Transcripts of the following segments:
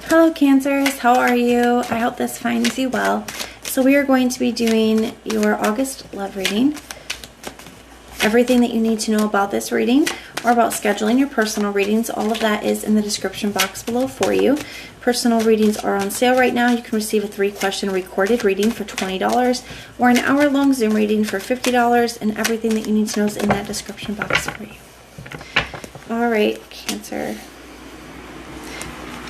Hello Cancers, how are you? I hope this finds you well. So we are going to be doing your August love reading. Everything that you need to know about this reading or about scheduling your personal readings, all of that is in the description box below for you. Personal readings are on sale right now. You can receive a 3-question recorded reading for $20 or an hour-long Zoom reading for $50, and everything that you need to know is in that description box for you. All right, Cancer.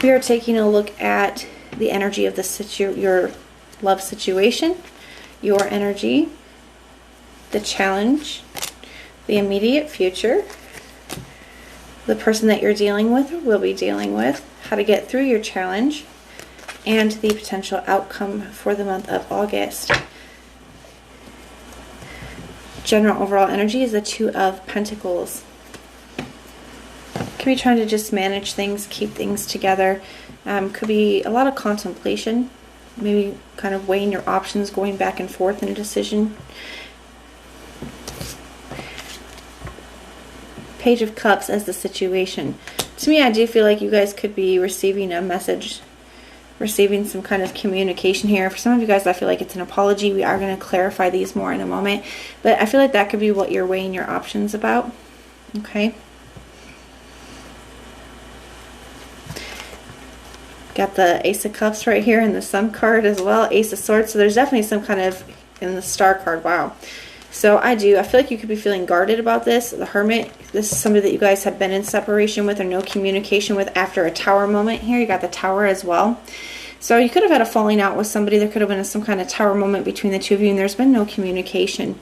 We are taking a look at the energy of your love situation, your energy, the challenge, the immediate future, the person that you're dealing with or will be dealing with, how to get through your challenge, and the potential outcome for the month of August. General overall energy is the Two of Pentacles. Could be trying to just manage things, keep things together. Could be a lot of contemplation, maybe kind of weighing your options, going back and forth in a decision. Page of Cups as the situation. To me, I do feel like you guys could be receiving a message, receiving some kind of communication here. For some of you guys, I feel like it's an apology. We are going to clarify these more in a moment, but I feel like that could be what you're weighing your options about. Okay. Got the Ace of Cups right here and the Sun card as well, Ace of Swords. So there's definitely some kind of, in the Star card, wow. So I feel like you could be feeling guarded about this. The Hermit, this is somebody that you guys have been in separation with or no communication with after a Tower moment here. You got the Tower as well. So you could have had a falling out with somebody. There could have been some kind of Tower moment between the two of you, and there's been no communication.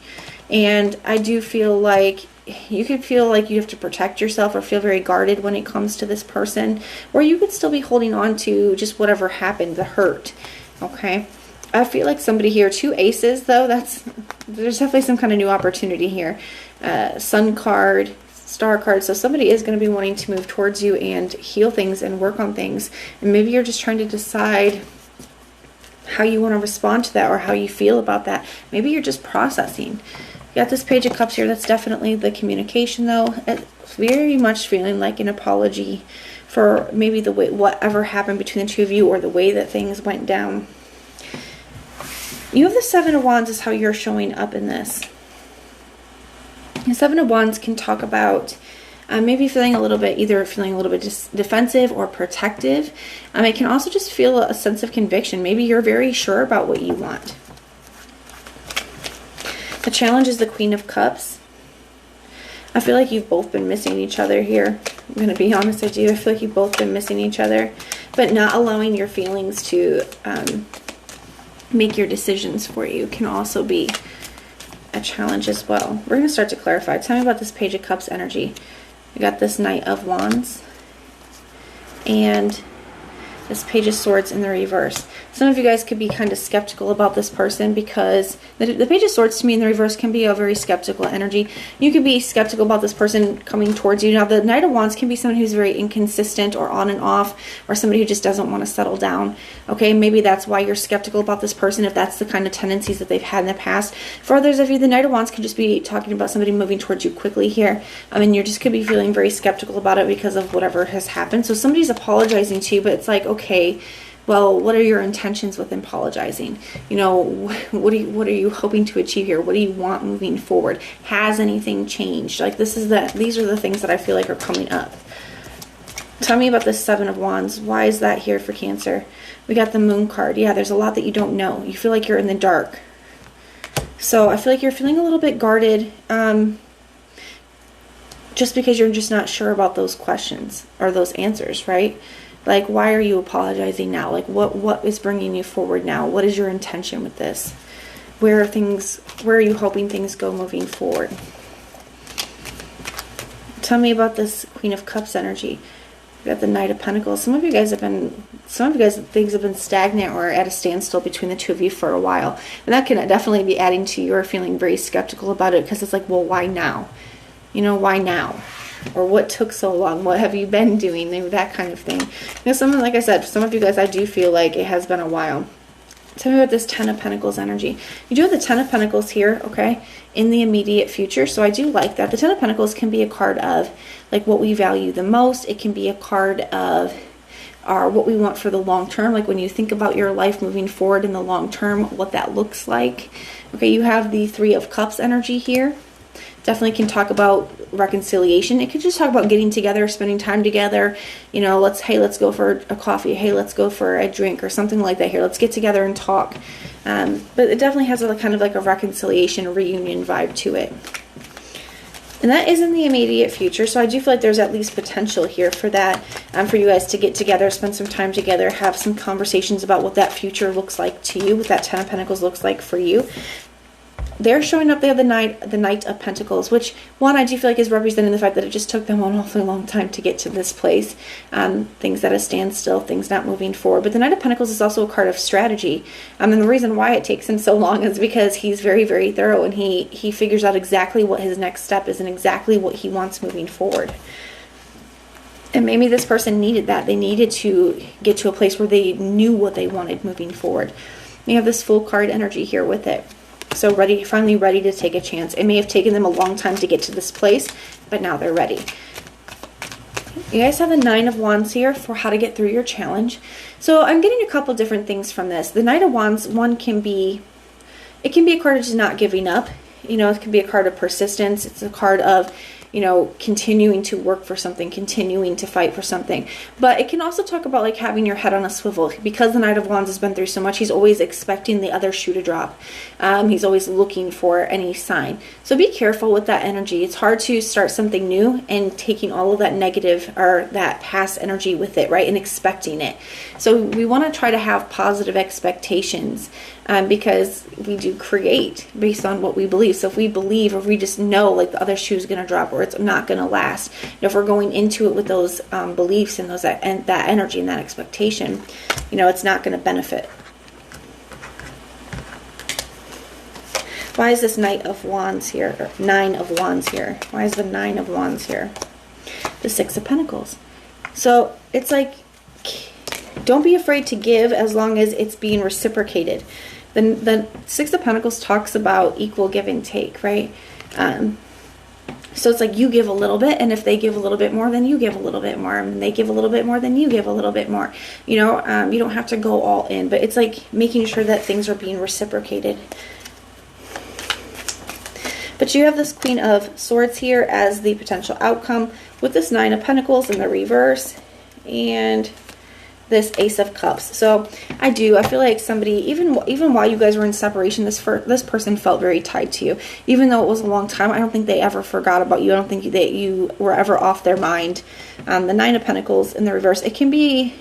And I do feel like you could feel like you have to protect yourself or feel very guarded when it comes to this person, or you could still be holding on to just whatever happened, the hurt. Okay, I feel like somebody here, 2 aces though, there's definitely some kind of new opportunity here. Sun card, Star card, so somebody is going to be wanting to move towards you and heal things and work on things, and maybe you're just trying to decide how you want to respond to that or how you feel about that. Maybe you're just processing. You got this Page of Cups here. That's definitely the communication though. It's very much feeling like an apology for maybe the way whatever happened between the two of you or the way that things went down. You have the Seven of Wands is how you're showing up in this. The Seven of Wands can talk about maybe feeling a little bit defensive or protective. It can also just feel a sense of conviction. Maybe you're very sure about what you want. The challenge is the Queen of Cups. I feel like you've both been missing each other here. I'm going to be honest with you. I feel like you've both been missing each other, but not allowing your feelings to make your decisions for you can also be a challenge as well. We're going to start to clarify. Tell me about this Page of Cups energy. We got this Knight of Wands and this Page of Swords in the reverse. Some of you guys could be kind of skeptical about this person because the Page of Swords to me in the reverse can be a very skeptical energy. You could be skeptical about this person coming towards you. Now the Knight of Wands can be someone who's very inconsistent or on and off, or somebody who just doesn't want to settle down. Okay, maybe that's why you're skeptical about this person, if that's the kind of tendencies that they've had in the past. For others of you, the Knight of Wands can just be talking about somebody moving towards you quickly here. You just could be feeling very skeptical about it because of whatever has happened. So somebody's apologizing to you, but it's like, okay, well, what are your intentions with apologizing? What are you hoping to achieve here? What do you want moving forward? Has anything changed? Like these are the things that I feel like are coming up. Tell me about this Seven of Wands. Why is that here for Cancer? We got the Moon card. Yeah, there's a lot that you don't know. You feel like you're in the dark. So I feel like you're feeling a little bit guarded, just because you're just not sure about those questions or those answers, right? Like, why are you apologizing now? Like, what is bringing you forward now? What is your intention with this? Where are you hoping things go moving forward? Tell me about this Queen of Cups energy. We got the Knight of Pentacles. Some of you guys things have been stagnant or at a standstill between the two of you for a while. And that can definitely be adding to your feeling very skeptical about it, because it's like, well, why now? Why now? Or what took so long? What have you been doing? Maybe that kind of thing. Like I said, some of you guys, I do feel like it has been a while. Tell me about this Ten of Pentacles energy. You do have the Ten of Pentacles here, okay, in the immediate future. So I do like that. The Ten of Pentacles can be a card of like what we value the most. It can be a card of are what we want for the long term. Like when you think about your life moving forward in the long term, what that looks like. Okay, you have the Three of Cups energy here. Definitely can talk about reconciliation. It could just talk about getting together, spending time together. You know, let's go for a coffee. Hey, let's go for a drink or something like that here. Let's get together and talk. But it definitely has a kind of like a reconciliation, reunion vibe to it. And that is in the immediate future, so I do feel like there's at least potential here for that, for you guys to get together, spend some time together, have some conversations about what that future looks like to you, what that Ten of Pentacles looks like for you. They're showing up there, the Knight of Pentacles, which, one, I do feel like is representing the fact that it just took them an awfully long time to get to this place. Things at a standstill, things not moving forward. But the Knight of Pentacles is also a card of strategy. And the reason why it takes him so long is because he's very, very thorough, and he figures out exactly what his next step is and exactly what he wants moving forward. And maybe this person needed that. They needed to get to a place where they knew what they wanted moving forward. You have this Fool card energy here with it. So finally ready to take a chance. It may have taken them a long time to get to this place, but now they're ready. You guys have the Nine of Wands here for how to get through your challenge. So I'm getting a couple different things from this. The Knight of Wands, it can be a card of just not giving up. You know, it can be a card of persistence. It's a card of, you know, continuing to work for something, continuing to fight for something. But it can also talk about like having your head on a swivel. Because the Knight of Wands has been through so much, he's always expecting the other shoe to drop. He's always looking for any sign. So be careful with that energy. It's hard to start something new and taking all of that negative or that past energy with it, right? And expecting it. So we want to try to have positive expectations. Because we do create based on what we believe. So if we believe, or we just know like the other shoe is going to drop, or it's not going to last, and if we're going into it with those beliefs and that energy and that expectation, you know, it's not going to benefit. Why is this Knight of Wands here, or Nine of Wands here? Why is the Nine of Wands here? The Six of Pentacles. So it's like, don't be afraid to give as long as it's being reciprocated. The Six of Pentacles talks about equal give and take, right? So it's like you give a little bit, and if they give a little bit more, then you give a little bit more, and they give a little bit more, then you give a little bit more. You know, you don't have to go all in, but it's like making sure that things are being reciprocated. But you have this Queen of Swords here as the potential outcome, with this Nine of Pentacles in the reverse, and this Ace of Cups. So I feel like somebody, even while you guys were in separation, this person felt very tied to you. Even though it was a long time, I don't think they ever forgot about you. I don't think that you were ever off their mind. The Nine of Pentacles in the reverse, it can be,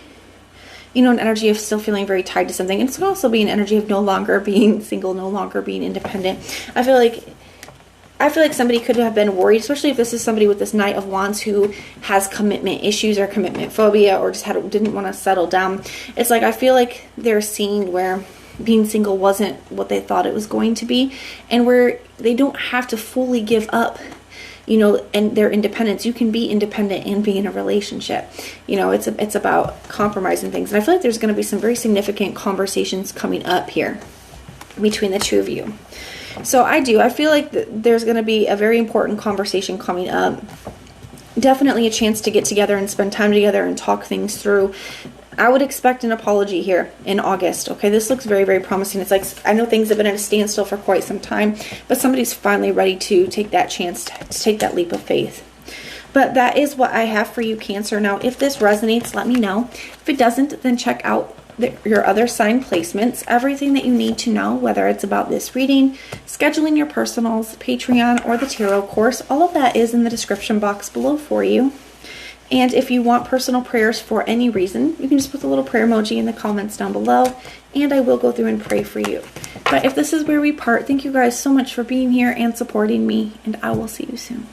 you know, an energy of still feeling very tied to something. And it can also be an energy of no longer being single, no longer being independent. I feel like somebody could have been worried, especially if this is somebody with this Knight of Wands who has commitment issues or commitment phobia, or just didn't want to settle down. It's like, I feel like they're seeing where being single wasn't what they thought it was going to be, and where they don't have to fully give up, you know, and their independence. You can be independent and be in a relationship. You know, it's about compromising things. And I feel like there's going to be some very significant conversations coming up here between the two of you. So I feel like there's going to be a very important conversation coming up. Definitely a chance to get together and spend time together and talk things through. I would expect an apology here in August. Okay, this looks very, very promising. It's like, I know things have been at a standstill for quite some time, but somebody's finally ready to take that chance, to take that leap of faith. But that is what I have for you, Cancer. Now, if this resonates, let me know. If it doesn't, then check out your other sign placements. Everything that you need to know, whether it's about this reading, scheduling your personals, Patreon, or the tarot course, all of that is in the description box below for you. And if you want personal prayers for any reason, you can just put the little prayer emoji in the comments down below, and I will go through and pray for you. But if this is where we part, thank you guys so much for being here and supporting me, and I will see you soon.